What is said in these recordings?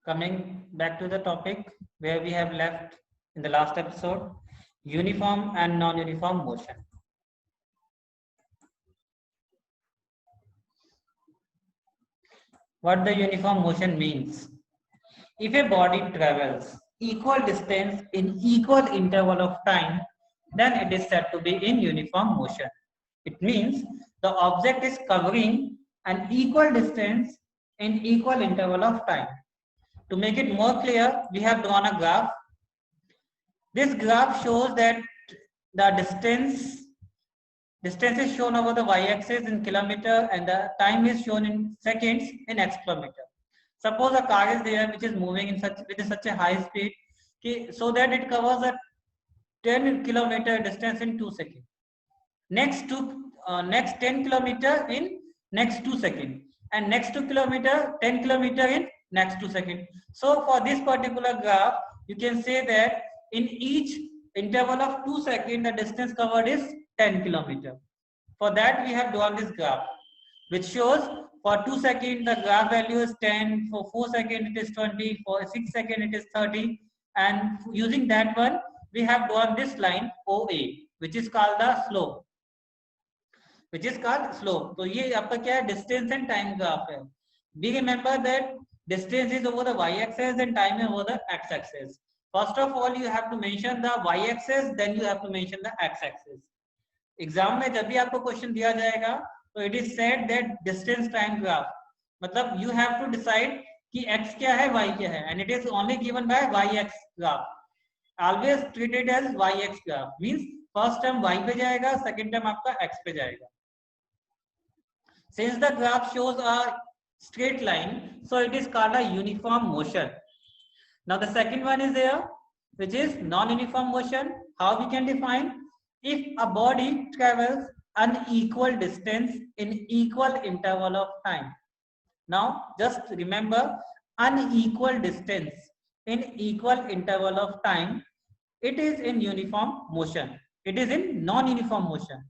Coming back to the topic where we have left in the last episode, uniform and non-uniform motion. What the uniform motion means? If a body travels equal distance in equal interval of time, then it is said to be in uniform motion. It means the object is covering an equal distance in equal interval of time. To make it more clear, we have drawn a graph. This graph shows that the distance is shown over the y-axis in kilometer and the time is shown in seconds in x kilometer. Suppose a car is there which is moving in such a high speed so that it covers a 10 kilometer distance in 2 seconds. Next 10 kilometer in next 2 seconds, and next 2 kilometer 10 kilometer in next 2 seconds. So for this particular graph, you can say that in each interval of 2 seconds, the distance covered is 10 kilometer. For that, we have drawn this graph, which shows for 2 seconds the graph value is 10, for 4 seconds it is 20, for 6 seconds it is 30, and using that one, we have drawn this line OA, which is called the slope. तो ये आपका क्या है, distance and time graph है. We remember that distance is over the y-axis and time is over the x-axis. First of all, you have to mention the y-axis, then you have to mention the x-axis. Exam में जब भी आपको question दिया जाएगा तो it is said that distance time graph, मतलब you have to decide कि x क्या है y क्या है, and it is only given by y-x graph. Always treated as y-x graph means first term y पे जाएगा, सेकंड टर्म आपका x पे जाएगा. Since the graph shows a straight line, so it is called a uniform motion. Now the second one is there, which is non-uniform motion. How we can define? If a body travels unequal distance in equal interval of time. Now just remember, unequal distance in equal interval of time, it is in uniform motion. It is in non-uniform motion.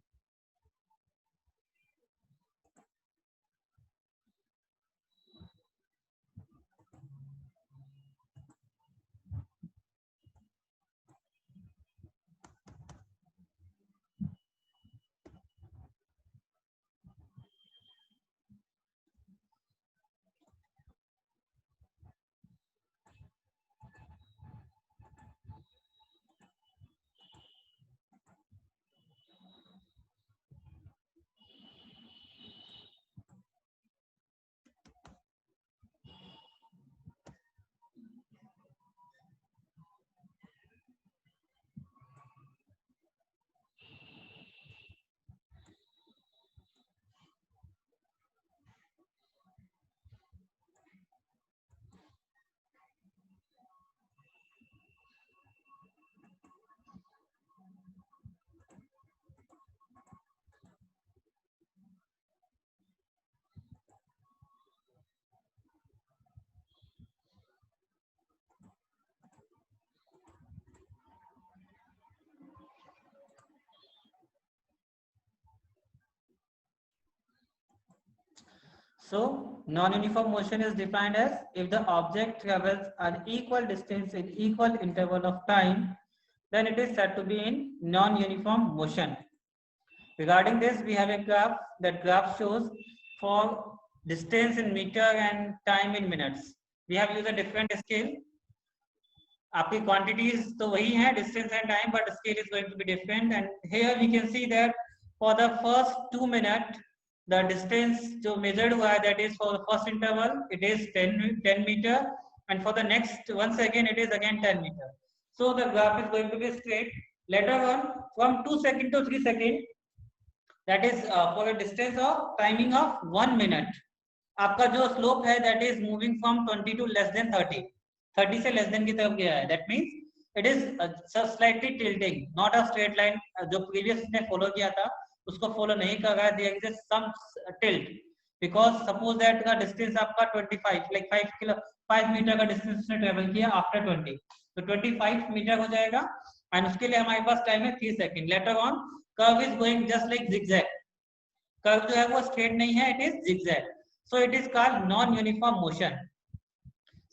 So non-uniform motion is defined as if the object travels an equal distance in equal interval of time, then it is said to be in non-uniform motion. Regarding this, we have a graph. That graph shows for distance in meter and time in minutes. We have used a different scale. आपकी quantities तो वही है, distance and time, but scale is going to be different. And here we can see that for the first 2 minutes, the distance जो measured हुआ है, that is for the first interval, it is 10 meter, and for the next 1 second, it is again 10 meter. So the graph is going to be straight. Later on, from 2 seconds to 3 seconds, that is for a distance of timing of 1 minute. आपका जो slope है, that is moving from 20 to less than 30. 30 से less than की तरफ गया है. That means it is slightly tilting, not a straight line. जो previous ने follow किया था, उसको follow नहीं कर रहा है. There is some tilt because suppose that का distance आपका 25, like 5 मीटर का distance उसने travel किया after 20, तो 25 मीटर हो जाएगा, and उसके लिए हमारे पास time है 3 second. Later on, curve is going just like zigzag. Curve जो है वो straight नहीं है, it is zigzag. So it is called non-uniform motion.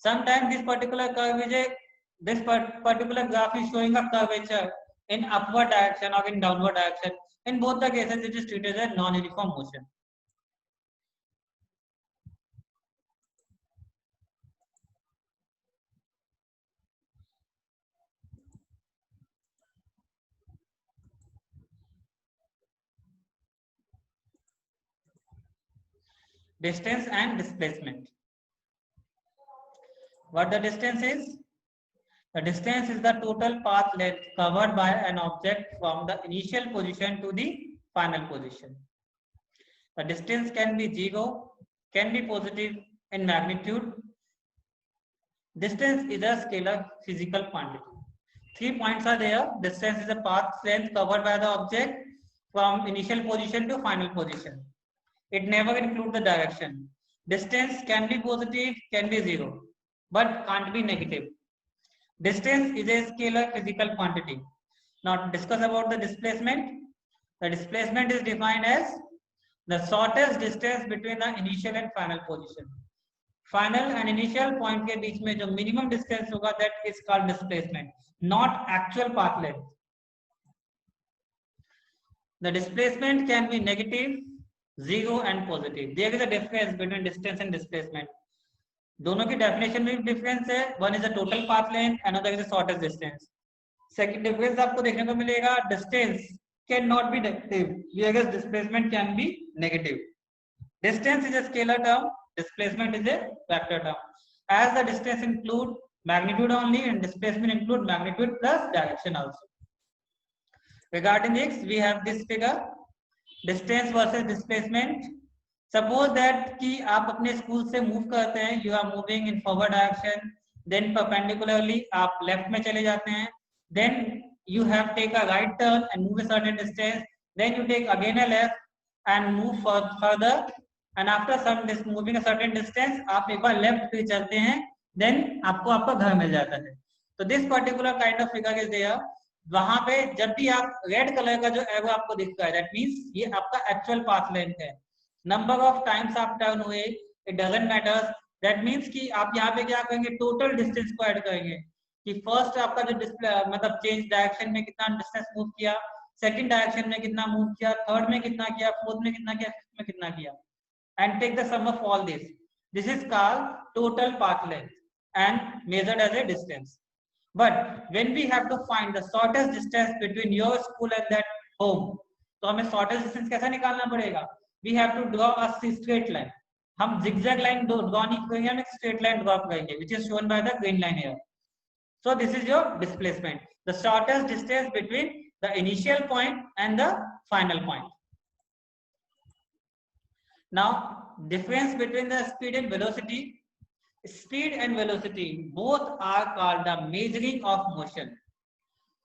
Sometimes this particular curve is a particular graph is showing a curvature in upward direction or in downward direction. In both the cases, it is treated as non-uniform motion. Distance and displacement. What the distance is? The distance is the total path length covered by an object from the initial position to the final position. The distance can be zero, can be positive in magnitude. Distance is a scalar physical quantity. 3 points are there. Distance is the path length covered by the object from initial position to final position. It never includes the direction. Distance can be positive, can be zero, but can't be negative. Distance is a scalar physical quantity. Now discuss about the displacement. The displacement is defined as the shortest distance between the initial and final position. Final and initial point के बीच में जो minimum distance होगा, that is called displacement, not actual path length. The displacement can be negative, zero and positive. There is a difference between distance and displacement. दोनों की definition में difference है. One is the total path length, another is the shortest distance. Second difference आपको देखने को मिलेगा, distance cannot be negative, whereas displacement can be negative. Distance is a scalar term, displacement is a vector term. As the distance include magnitude only and displacement include magnitude plus direction also. Regarding x, we have this figure, distance versus displacement. Suppose that कि आप अपने school से move करते हैं, you are moving in forward direction, then perpendicularly आप left में चले जाते हैं, then you have take a right turn and move a certain distance, then you take again a left and move further, and after some moving a certain distance आप एक बार left पे चलते हैं, then आपको आपका घर मिल जाता है. तो this particular kind of figure is there. वहां पे जब भी आप रेड कलर का जो एरो आपको दिखता है, that means ये आपका actual path length है. नंबर ऑफ टाइम्स आप टर्न हुए, it doesn't matter. That means कि आप यहाँ पे क्या करेंगे, टोटल डिस्टेंस को ऐड करेंगे कि फर्स्ट आपका जो मतलब चेंज डायरेक्शन में कितना डिस्टेंस मूव किया, सेकंड डायरेक्शन में कितना मूव किया, थर्ड में कितना किया, फोर्थ में कितना किया, फिफ्थ में कितना किया, and take the sum of all this. This is called total path length and measured as a distance. But when we have to find the shortest distance between your school and that home, तो हमें shortest distance कैसा निकालना पड़ेगा? We have to draw a straight line. हम zigzag line draw नहीं करेंगे, हम एक straight line draw करेंगे, which is shown by the green line here. So this is your displacement, the shortest distance between the initial point and the final point. Now, difference between the speed and velocity. Speed and velocity both are called the measuring of motion.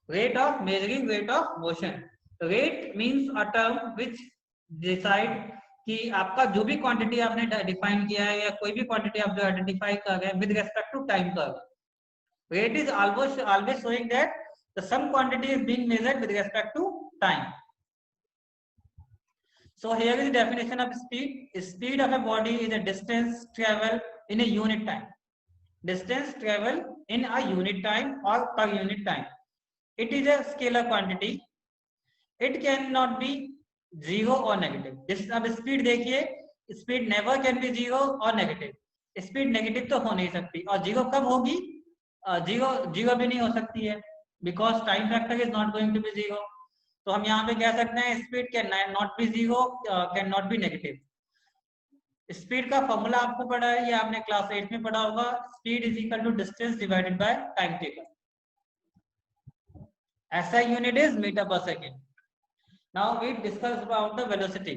Rate of measuring rate of motion. Rate means a term which decide कि आपका जो भी quantity आपने define किया है या कोई भी क्वांटिटी आप जो आइडेंटिफाई कर रहे हैं with respect to time curve. Rate is always showing that the some quantity is being measured with respect to time. So here is the definition of speed. Speed of a body is a distance travel in a unit time. Distance travel in a unit time or per unit time. It is a scalar quantity. It cannot be zero और negative. अब speed देखिए, speed never can be zero और negative. Speed negative तो हो नहीं सकती, और zero कब होगी? जीरो भी नहीं हो सकती है, because time factor is not going to be zero. तो हम यहाँ पे कह सकते हैं speed can not be zero, can not be negative. Speed का फॉर्मूला आपको पढ़ा है, ये आपने क्लास 8 में पढ़ा होगा. Speed is equal to distance divided by time taken. SI unit is metre per second. Now we discuss about the velocity.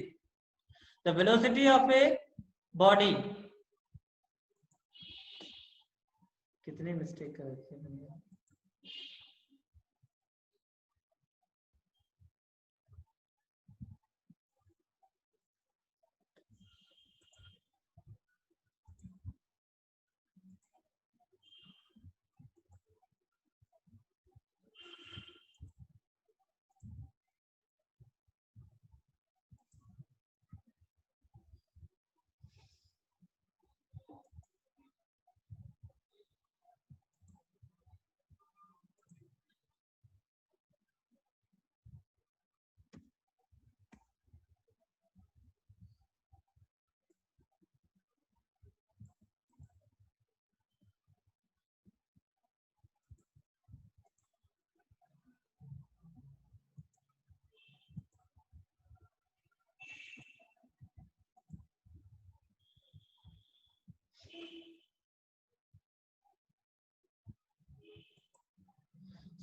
The velocity of a body. कितने मिस्टेक कर रखे हैं?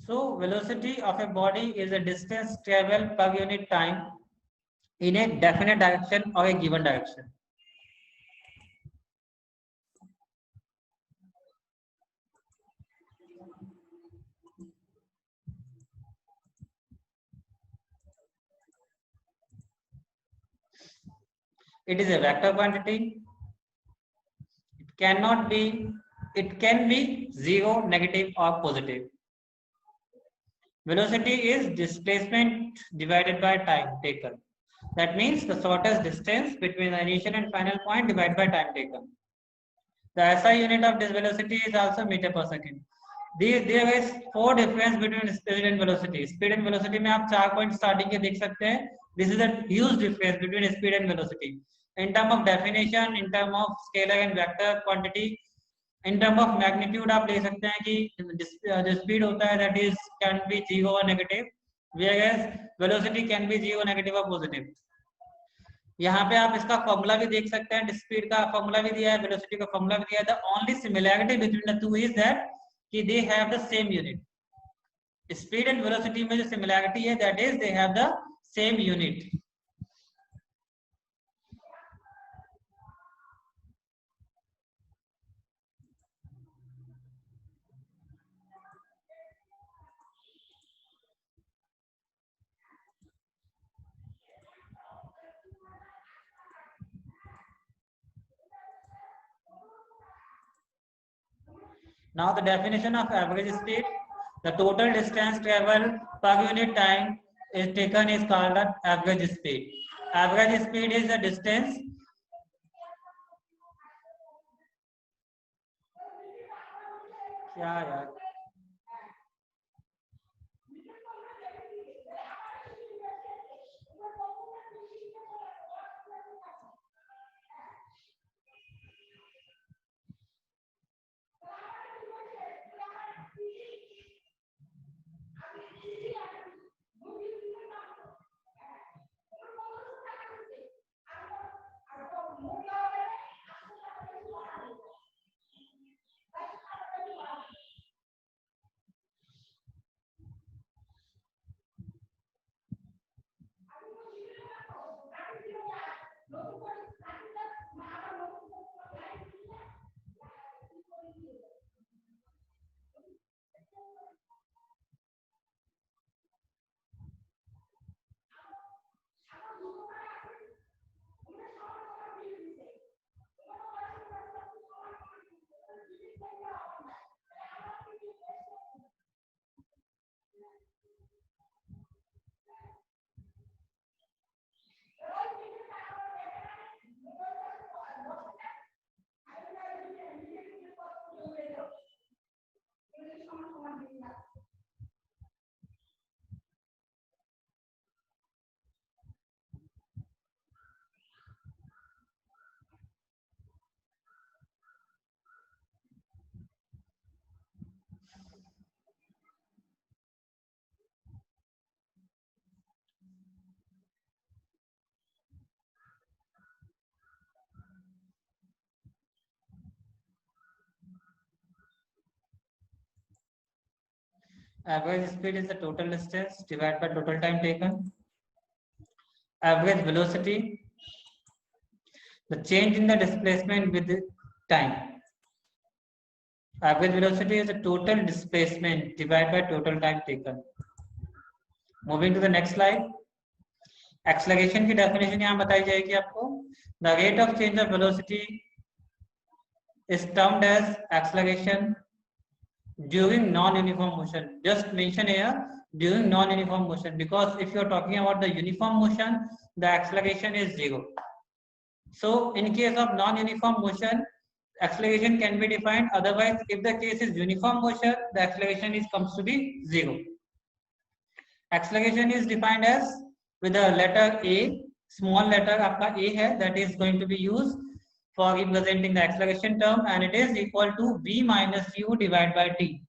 So velocity of a body is a distance traveled per unit time in a definite direction or a given direction. It is a vector quantity. It can be zero, negative or positive. Velocity is displacement divided by time taken. That means the shortest distance between the initial and final point divided by time taken. The SI unit of this velocity is also meter per second. There is four difference between speed and velocity. Speed and velocity में आप 4 point starting के देख सकते हैं. This is a huge difference between speed and velocity. In term of definition, in term of scalar and vector quantity, in term of magnitude आप ले सकते हैं कि जो speed होता है that is can be zero or negative, whereas velocity can be zero, negative or positive. यहाँ पे आप इसका फॉर्मूला भी देख सकते हैं. स्पीड का फॉर्मूला भी दिया है, वेलोसिटी का फॉर्मूला भी दिया है. The only similarity between the two is that कि they have the same unit. Speed and velocity में जो सिमिलैरिटी है that is they have the same unit. Now the definition of average speed, the total distance traveled per unit time is taken is called the average speed. Average speed is the distance क्या यार Average speed is the total distance divided by total time taken. Average velocity, the change in the displacement with the time. Average velocity is the total displacement divided by total time taken. Moving to the next slide. Acceleration की definition यहाँ बताई जाएगी आपको. The rate of change of velocity is termed as acceleration during non-uniform motion. Just mention here during non-uniform motion, because if you are talking about the uniform motion, the acceleration is zero. So in case of non-uniform motion, acceleration can be defined. Otherwise, if the case is uniform motion, the acceleration comes to be zero. Acceleration is defined as with the letter A, small letter आपका A है, that is going to be used for representing the acceleration term, and it is equal to v minus u divided by t,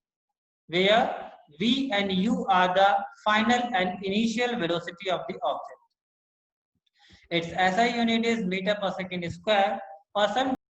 where v and u are the final and initial velocity of the object. Its SI unit is meter per second square, or some